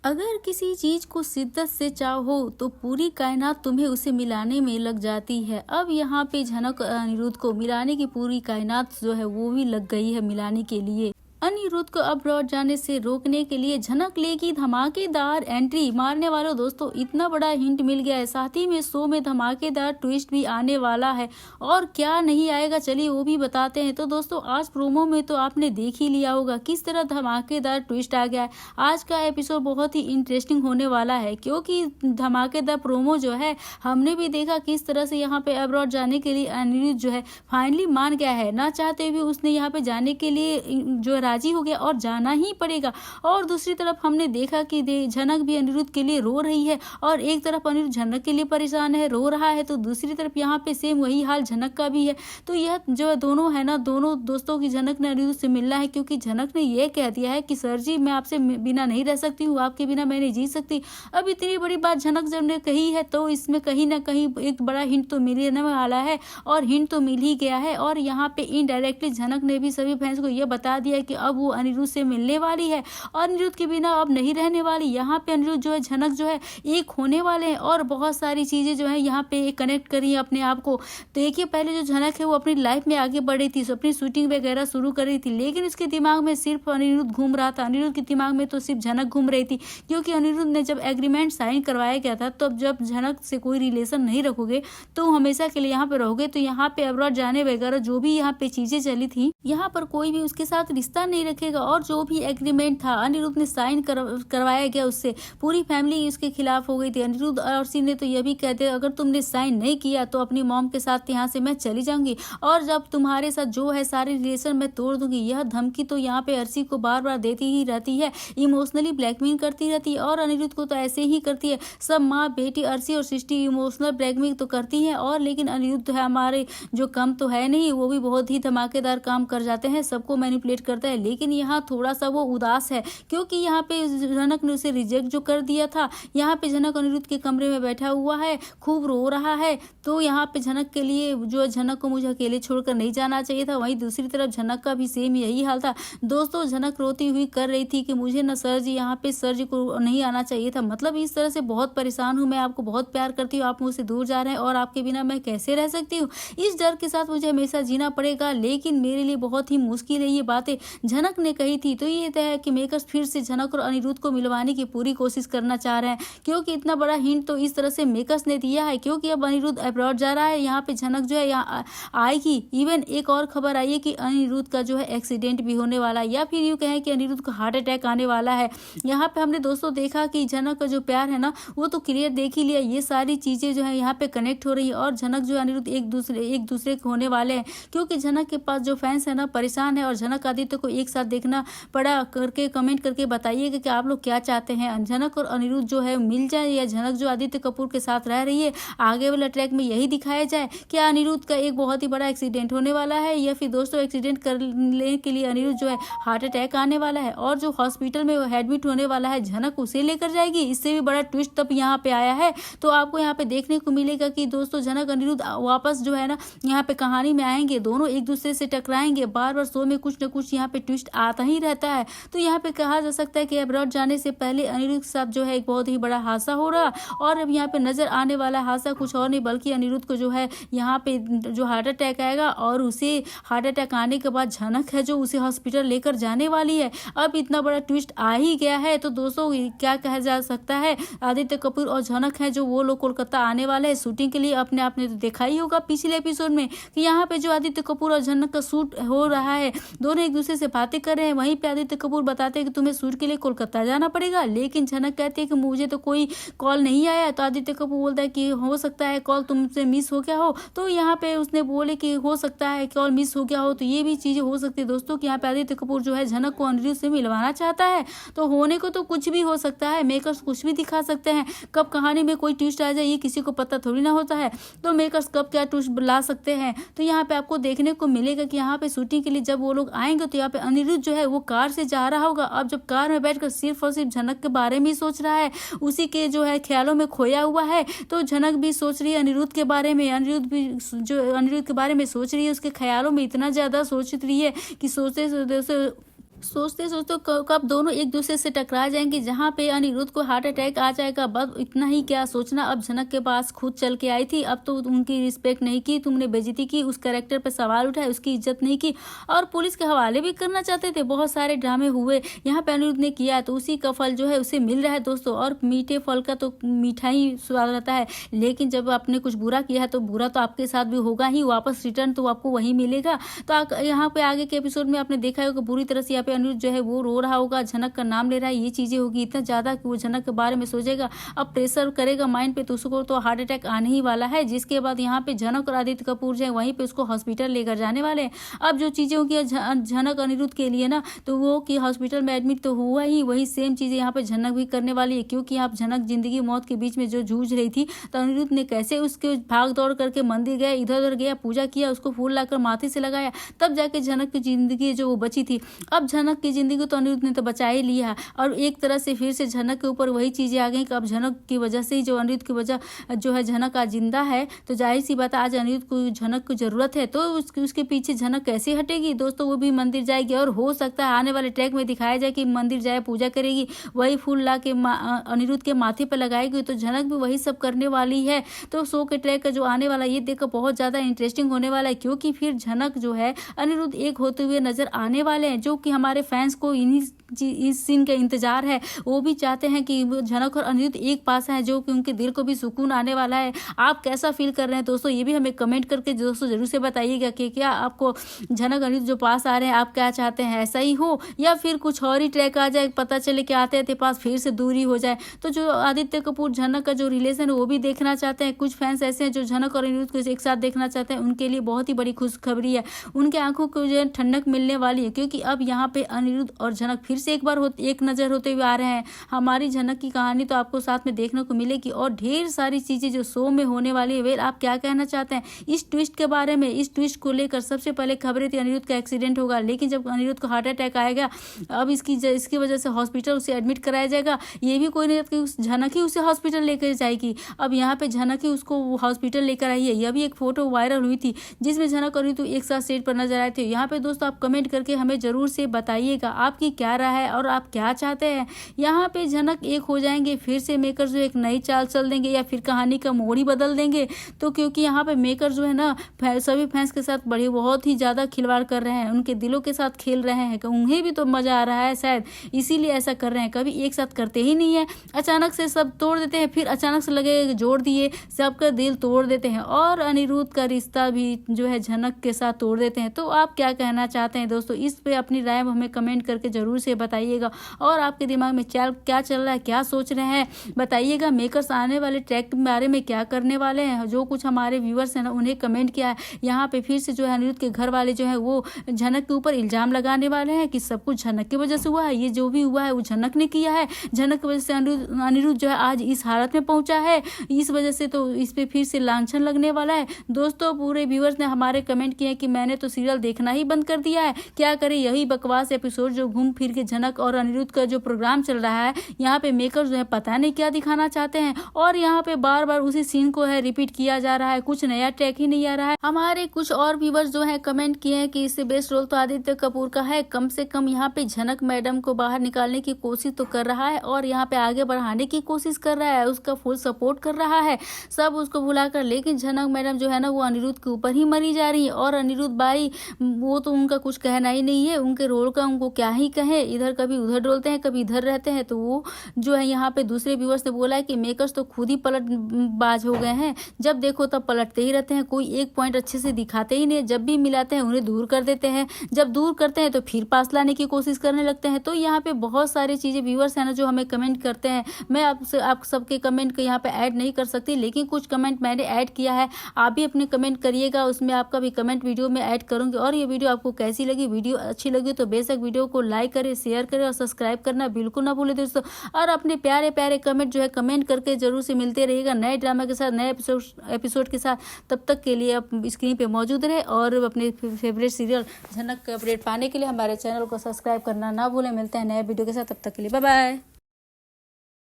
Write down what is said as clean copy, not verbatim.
अगर किसी चीज को शिद्दत से चाहो तो पूरी कायनात तुम्हें उसे मिलाने में लग जाती है। अब यहाँ पे झनक और अनिरुद्ध को मिलाने की पूरी कायनात जो है वो भी लग गई है मिलाने के लिए। अनिरुद्ध को अब्रॉड जाने से रोकने के लिए झनक लेगी धमाकेदार एंट्री। मारने वालों दोस्तों, इतना बड़ा हिंट मिल गया है, साथ ही में शो में धमाकेदार ट्विस्ट भी आने वाला है। और क्या नहीं आएगा चलिए वो भी बताते हैं। तो दोस्तों आज प्रोमो में तो आपने देख ही लिया होगा किस तरह धमाकेदार ट्विस्ट आ गया है। आज का एपिसोड बहुत ही इंटरेस्टिंग होने वाला है क्योंकि धमाकेदार प्रोमो जो है हमने भी देखा किस तरह से यहाँ पे अब्रॉड जाने के लिए अनिरुद्ध जो है फाइनली मान गया है। ना चाहते हुए उसने यहाँ पे जाने के लिए जो राजी हो गया और जाना ही पड़ेगा। और दूसरी तरफ हमने देखा कि झनक भी अनिरुद्ध के लिए रो रही है और एक तरफ अनिरुद्ध झनक के लिए परेशान है, रो रहा है, तो दूसरी तरफ यहाँ पे सेम वही हाल झनक का भी है। तो यह जो दोनों है ना, दोनों दोस्तों की झनक ने अनिरुद्ध से मिलना है क्योंकि झनक ने यह कह दिया है कि सर जी मैं आपसे बिना नहीं रह सकती हूँ, आपके बिना मैं नहीं जी सकती। अब इतनी बड़ी बात झनक जब ने कही है तो इसमें कहीं ना कहीं एक बड़ा हिंट तो मिलने वाला है और हिंट तो मिल ही गया है। और यहाँ पे इनडायरेक्टली झनक ने भी सभी फैंस को यह बता दिया कि अब वो अनिरुद्ध से मिलने वाली है और अनिरुद्ध के बिना अब नहीं रहने वाली। यहाँ पे अनिरुद्ध जो है झनक जो है एक होने वाले हैं और बहुत सारी चीजें जो है यहाँ पे कनेक्ट करी अपने आप को। तो देखिए पहले जो झनक है वो अपनी लाइफ में आगे बढ़ रही थी, अपनी शूटिंग वगैरह शुरू कर रही थी, लेकिन उसके दिमाग में सिर्फ अनिरुद्ध घूम रहा था। अनिरुद्ध के दिमाग में तो सिर्फ झनक घूम रही थी क्योंकि अनिरुद्ध ने जब एग्रीमेंट साइन करवाया गया था तो जब झनक से कोई रिलेशन नहीं रखोगे तो हमेशा के लिए यहाँ पे रहोगे। तो यहाँ पे अब्रॉड जाने वगैरह जो भी यहाँ पे चीजें चली थी, यहाँ पर कोई भी उसके साथ रिश्ता नहीं रखेगा। और जो भी एग्रीमेंट था अनिरुद्ध ने साइन करवाया गया उससे पूरी फैमिली उसके खिलाफ हो गई थी। अनिरुद्ध और सी ने तो यह भी कहते अगर तुमने साइन नहीं किया तो अपनी मॉम के साथ यहाँ से मैं चली जाऊंगी और जब तुम्हारे साथ जो है सारे रिलेशन मैं तोड़ दूंगी। यह धमकी तो यहाँ पे अर्शी को बार बार देती ही रहती है, इमोशनली ब्लैकमेल करती रहती है और अनिरुद्ध को तो ऐसे ही करती है। सब माँ बेटी अर्शी और सृष्टि इमोशनल ब्लैकमेल तो करती है और लेकिन अनिरुद्ध है हमारे जो कम तो है नहीं, वो भी बहुत ही धमाकेदार काम कर जाते हैं, सबको मैनिपुलेट करता है। लेकिन यहाँ थोड़ा सा वो उदास है क्योंकि यहाँ पे झनक ने उसे रिजेक्ट जो कर दिया था। यहाँ पे झनक अनिरुद्ध के कमरे में बैठा हुआ है, खूब रो रहा है। तो यहाँ पे झनक के लिए जो झनक को मुझे अकेले छोड़कर नहीं जाना चाहिए था, वहीं दूसरी तरफ झनक का भी सेम यही हाल था। दोस्तों झनक रोती हुई कर रही थी कि मुझे ना सर जी यहाँ पे सर जी को नहीं आना चाहिए था, मतलब इस तरह से बहुत परेशान हूँ, मैं आपको बहुत प्यार करती हूँ, आप मुझसे दूर जा रहे हैं और आपके बिना मैं कैसे रह सकती हूँ, इस डर के साथ मुझे हमेशा जीना पड़ेगा। लेकिन मेरे लिए बहुत ही मुश्किल है ये बातें झनक ने कही थी। तो ये तय है कि मेकर्स फिर से झनक और अनिरुद्ध को मिलवाने की पूरी कोशिश करना चाह रहे हैं क्योंकि इतना बड़ा हिंट तो इस तरह से मेकर्स ने दिया है क्योंकि अब अनिरुद्ध अब्रॉड जा रहा है, यहाँ पे झनक जो है यहाँ आएगी। इवन एक और खबर आई है कि अनिरुद्ध का जो है एक्सीडेंट भी होने वाला है या फिर यूँ कहें कि अनिरुद्ध को हार्ट अटैक आने वाला है। यहाँ पे हमने दोस्तों देखा कि झनक का जो प्यार है ना वो तो क्लियर देख ही लिया, ये सारी चीजें जो है यहाँ पे कनेक्ट हो रही है और झनक जो अनिरुद्ध एक दूसरे के होने वाले हैं क्योंकि झनक के पास जो फैंस है ना परेशान है और झनक आदित्य को एक साथ देखना पड़ा। करके कमेंट करके बताइएगा कि आप लोग क्या चाहते हैं, झनक और अनिरुद्ध जो है मिल जाए या झनक जो आदित्य कपूर के साथ रह रही है। आगे वाला ट्रैक में यही दिखाया जाए कि अनिरुद्ध का एक बहुत ही बड़ा एक्सीडेंट होने वाला है या फिर दोस्तों एक्सीडेंट करने के लिए अनिरुद्ध जो है हार्ट अटैक आने वाला है और जो हॉस्पिटल में एडमिट होने वाला है झनक उसे लेकर जाएगी। इससे भी बड़ा ट्विस्ट तब यहाँ पे आया है। तो आपको यहाँ पे देखने को मिलेगा कि दोस्तों झनक अनिरुद्ध वापस जो है ना यहाँ पे कहानी में आएंगे, दोनों एक दूसरे से टकराएंगे, बार बार शो में कुछ न कुछ यहाँ पे ट्विस्ट आता ही रहता है। तो यहाँ पे कहा जा सकता है कि अब्रॉड जाने से पहले अनिरुद्ध के साथ जो है एक बहुत ही बड़ा हादसा हो रहा और अब यहाँ पे नजर आने वाला हादसा कुछ और नहीं बल्कि अनिरुद्ध को जो है यहाँ पे जो हार्ट अटैक आएगा और उसे हार्ट अटैक आने के बाद झनक है जो उसे हॉस्पिटल लेकर जाने वाली है। अब इतना बड़ा ट्विस्ट आ ही गया है। तो दोस्तों क्या कहा जा सकता है, आदित्य कपूर और झनक है जो वो लोग कोलकाता आने वाले हैं शूटिंग के लिए। अपने आपने तो देखा ही होगा पिछले एपिसोड में कि यहाँ पे जो आदित्य कपूर और झनक का शूट हो रहा है, दोनों एक दूसरे से बातें कर रहे हैं। वहीं पे आदित्य कपूर बताते हैं कि तुम्हें शूट के लिए कोलकाता जाना पड़ेगा, लेकिन झनक कहती है कि मुझे तो कोई कॉल नहीं आया। तो आदित्य कपूर बोलता है कि हो सकता है कॉल तुमसे मिस हो गया हो। तो यहाँ पे उसने बोले कि हो सकता है कॉल मिस हो गया हो, तो ये भी चीजें हो सकती है दोस्तों कि यहाँ पे आदित्य कपूर जो है झनक को अनिरुद्ध से मिलवाना चाहता है। तो होने को तो कुछ भी हो सकता है, मेकर्स कुछ भी दिखा सकते हैं, कब कहानी में कोई ट्विस्ट आ जाए ये किसी को पता थोड़ी ना होता है। तो मेकर्स कब क्या ट्विस्ट ला सकते हैं तो यहाँ पे आपको देखने को मिलेगा कि यहाँ पे शूटिंग के लिए जब वो लोग आएंगे तो यहाँ पे अनिरुद्ध जो है वो कार से जा रहा होगा। अब जब कार में बैठकर सिर्फ और सिर्फ झनक के बारे में ही सोच रहा है, उसी के जो है ख्यालों में खोया हुआ है। तो झनक भी सोच रही है अनिरुद्ध के बारे में, अनिरुद्ध भी जो अनिरुद्ध के बारे में सोच रही है, उसके ख्यालों में इतना ज्यादा सोच रही है कि सोचते सोचते सोचते कब दोनों एक दूसरे से टकरा जाएंगे, जहाँ पे अनिरुद्ध को हार्ट अटैक आ जाएगा। बस इतना ही क्या सोचना, अब झनक के पास खुद चल के आई थी, अब तो उनकी रिस्पेक्ट नहीं की, तुमने बेइज्जती की, उस कैरेक्टर पे सवाल उठाए, उसकी इज्जत नहीं की और पुलिस के हवाले भी करना चाहते थे। बहुत सारे ड्रामे हुए, यहाँ पे अनिरुद्ध ने किया तो उसी का फल जो है उसे मिल रहा है दोस्तों। और मीठे फल का तो मीठा ही स्वाद रहता है, लेकिन जब आपने कुछ बुरा किया है तो बुरा तो आपके साथ भी होगा ही, वापस रिटर्न तो आपको वही मिलेगा। तो यहाँ पे आगे के एपिसोड में आपने देखा होगा बुरी तरह से यहाँ पे अनिरुद्ध जो है वो रो रहा होगा, झनक का नाम ले रहा है, ये चीजें होगी इतना ज्यादा कि वो झनक के बारे में सोचेगा, अब प्रेशर करेगा माइंड पे तो उसको तो हार्ट अटैक आने ही वाला है। जिसके बाद यहाँ पे झनक और आदित्य कपूर जो है वहीं पे उसको हॉस्पिटल लेकर जाने वाले हैं। अब जो चीजें होगी झनक अनिरुद्ध के लिए ना, तो वो कि हॉस्पिटल में एडमिट तो हुआ ही, वही सेम चीजें यहाँ पे झनक भी करने वाली है। क्योंकि यहाँ झनक जिंदगी मौत के बीच में जो जूझ रही थी, तो अनिरुद्ध ने कैसे उसके भाग दौड़ करके मंदिर गया, इधर उधर गया, पूजा किया, उसको फूल लाकर माथे से लगाया, तब जाके झनक की जिंदगी जो वो बची थी। अब झनक की जिंदगी तो अनिरुद्ध ने तो बचा ही लिया, और एक तरह से फिर से झनक के ऊपर वही चीजें आ गई कि अब झनक की वजह से ही, जो अनिरुद्ध की वजह जो है झनक आज जिंदा है, तो जाहिर सी बात आज अनिरुद्ध को झनक की जरूरत है, तो उसके पीछे झनक कैसे हटेगी दोस्तों। वो भी मंदिर जाएगी और हो सकता है आने वाले ट्रैक में दिखाया जाए कि मंदिर जाए, पूजा करेगी, वही फूल ला के अनिरुद्ध के माथे पर लगाएगी, तो झनक भी वही सब करने वाली है। तो शो के ट्रैक का जो आने वाला ये देखकर बहुत ज्यादा इंटरेस्टिंग होने वाला है, क्योंकि फिर झनक जो है अनिरुद्ध एक होते हुए नजर आने वाले हैं, जो कि हमारे फैंस को इस सीन का इंतजार है। वो भी चाहते हैं कि झनक और अनिरुद्ध एक पास है, जो कि उनके दिल को भी सुकून आने वाला है। आप कैसा फील कर रहे हैं दोस्तों, ये भी हमें कमेंट करके दोस्तों जरूर से बताइएगा कि क्या आपको झनक अनिरुद्ध जो पास आ रहे हैं, आप क्या चाहते हैं, ऐसा ही हो या फिर कुछ और ही ट्रैक आ जाए, पता चले कि आते आते पास फिर से दूरी हो जाए। तो जो आदित्य कपूर झनक का जो रिलेशन है वो भी देखना चाहते हैं। कुछ फैंस ऐसे हैं जो झनक और अनिरुद्ध को एक साथ देखना चाहते हैं, उनके लिए बहुत ही बड़ी खुशखबरी है, उनके आंखों को जो है ठंडक मिलने वाली है, क्योंकि अब यहाँ पे अनिरुद्ध और झनक फिर से एक बार एक नजर होते हुए आ रहे हैं। हमारी झनक की कहानी तो आपको साथ में देखने को मिलेगी और ढेर सारी चीजें जो शो में होने वाली है। वेल, आप क्या कहना चाहते हैं इस ट्विस्ट के बारे में। इस ट्विस्ट को लेकर सबसे पहले खबरें थी अनिरुद्ध का एक्सीडेंट होगा, लेकिन जब अनिरुद्ध को हार्ट अटैक आएगा, अब इसकी वजह से हॉस्पिटल उसे एडमिट कराया जाएगा। ये भी कोई नहीं कि झनक ही उसे हॉस्पिटल लेकर जाएगी, अब यहाँ पे झनक ही उसको हॉस्पिटल लेकर आई है। यह भी एक फोटो वायरल हुई थी जिसमें झनक और अनिरुद्ध एक साथ सेट पर नजर आए थे। यहाँ पे दोस्तों आप कमेंट करके हमें जरूर से बताइएगा आपकी क्या राय है और आप क्या चाहते हैं। यहाँ पे झनक एक हो जाएंगे, फिर से मेकर जो एक नई चाल चल देंगे, या फिर कहानी का मोड़ ही बदल देंगे। तो क्योंकि यहाँ पे मेकर जो है ना सभी फैंस के साथ बहुत ही ज्यादा खिलवाड़ कर रहे हैं, उनके दिलों के साथ खेल रहे हैं, उन्हें भी तो मजा आ रहा है शायद, इसीलिए ऐसा कर रहे हैं। कभी एक साथ करते ही नहीं है, अचानक से सब तोड़ देते हैं, फिर अचानक से लगे जोड़ दिए, सबका दिल तोड़ देते हैं, और अनिरुद्ध का रिश्ता भी जो है झनक के साथ तोड़ देते हैं। तो आप क्या कहना चाहते हैं दोस्तों, इस पे अपनी राय हमें कमेंट करके जरूर से बताइएगा, और आपके दिमाग में क्या चल रहा है, क्या सोच रहे हैं बताइएगा। मेकर्स आने वाले ट्रैक के बारे में क्या करने वाले हैं, जो कुछ हमारे व्यूअर्स हैं ना उन्हें कमेंट किया है। यहाँ पे फिर से जो है अनिरुद्ध के घर वाले जो है वो झनक के ऊपर इल्जाम लगाने वाले हैं कि सब कुछ झनक की वजह से हुआ है, ये जो भी हुआ है वो झनक ने किया है, झनक की वजह से अनिरुद्ध जो है आज इस हालत में पहुंचा है, इस वजह से तो इस पे फिर से लांछन लगने वाला है। दोस्तों पूरे व्यूअर्स ने हमारे कमेंट किए कि मैंने तो सीरियल देखना ही बंद कर दिया है, क्या करें, यही बकवास एपिसोड जो घूम फिर के झनक और अनिरुद्ध का जो प्रोग्राम चल रहा है, यहाँ पे मेकर जो है पता नहीं क्या दिखाना चाहते हैं, और यहाँ पे बार बार उसी सीन को है रिपीट किया जा रहा है, कुछ नया ट्रैक ही नहीं आ रहा है। हमारे कुछ और व्यूअर्स जो है कमेंट किए हैं कि इससे बेस्ट रोल तो आदित्य कपूर का है, कम से कम यहाँ पे झनक मैडम को बाहर निकालने की कोशिश तो कर रहा है, और यहाँ पे आगे बढ़ाने की कोशिश कर रहा है, उसका फुल सपोर्ट कर रहा है, सब उसको भुलाकर। लेकिन झनक मैडम जो है ना वो अनिरुद्ध के ऊपर ही मरी जा रही है, और अनिरुद्ध भाई वो तो उनका कुछ कहना ही नहीं है, उनके रोल का उनको क्या ही कहे, इधर कभी उधर डोलते हैं कभी इधर रहते हैं। तो वो जो है यहाँ पे दूसरे व्यूअर्स ने बोला है कि मेकर्स तो खुद ही पलट बाज हो गए हैं, जब देखो तब पलटते ही रहते हैं, कोई एक पॉइंट अच्छे से दिखाते ही नहीं, जब भी मिलाते हैं उन्हें दूर कर देते हैं, जब दूर करते हैं तो फिर पास लाने की कोशिश करने लगते हैं। तो यहाँ पे बहुत सारी चीजें व्यूअर्स है ना जो हमें कमेंट करते हैं, मैं आप सबके कमेंट को यहाँ पे ऐड नहीं कर सकती, लेकिन कुछ कमेंट मैंने ऐड किया है, आप भी अपने कमेंट करिएगा, उसमें आपका भी कमेंट वीडियो में ऐड करूंगी। और ये वीडियो आपको कैसी लगी, वीडियो अच्छी लगी तो बेशक वीडियो को लाइक करें, शेयर करें और सब्सक्राइब करना बिल्कुल ना भूलें दोस्तों, और अपने प्यारे प्यारे कमेंट जो है कमेंट करके जरूर से मिलते रहिएगा नए ड्रामा के साथ, नए एपिसोड के साथ। तब तक के लिए आप स्क्रीन पे मौजूद रहे, और अपने फेवरेट सीरियल झनक का अपडेट पाने के लिए हमारे चैनल को सब्सक्राइब करना ना भूलें। मिलते हैं नए वीडियो के साथ, तब तक के लिए बाय बाय।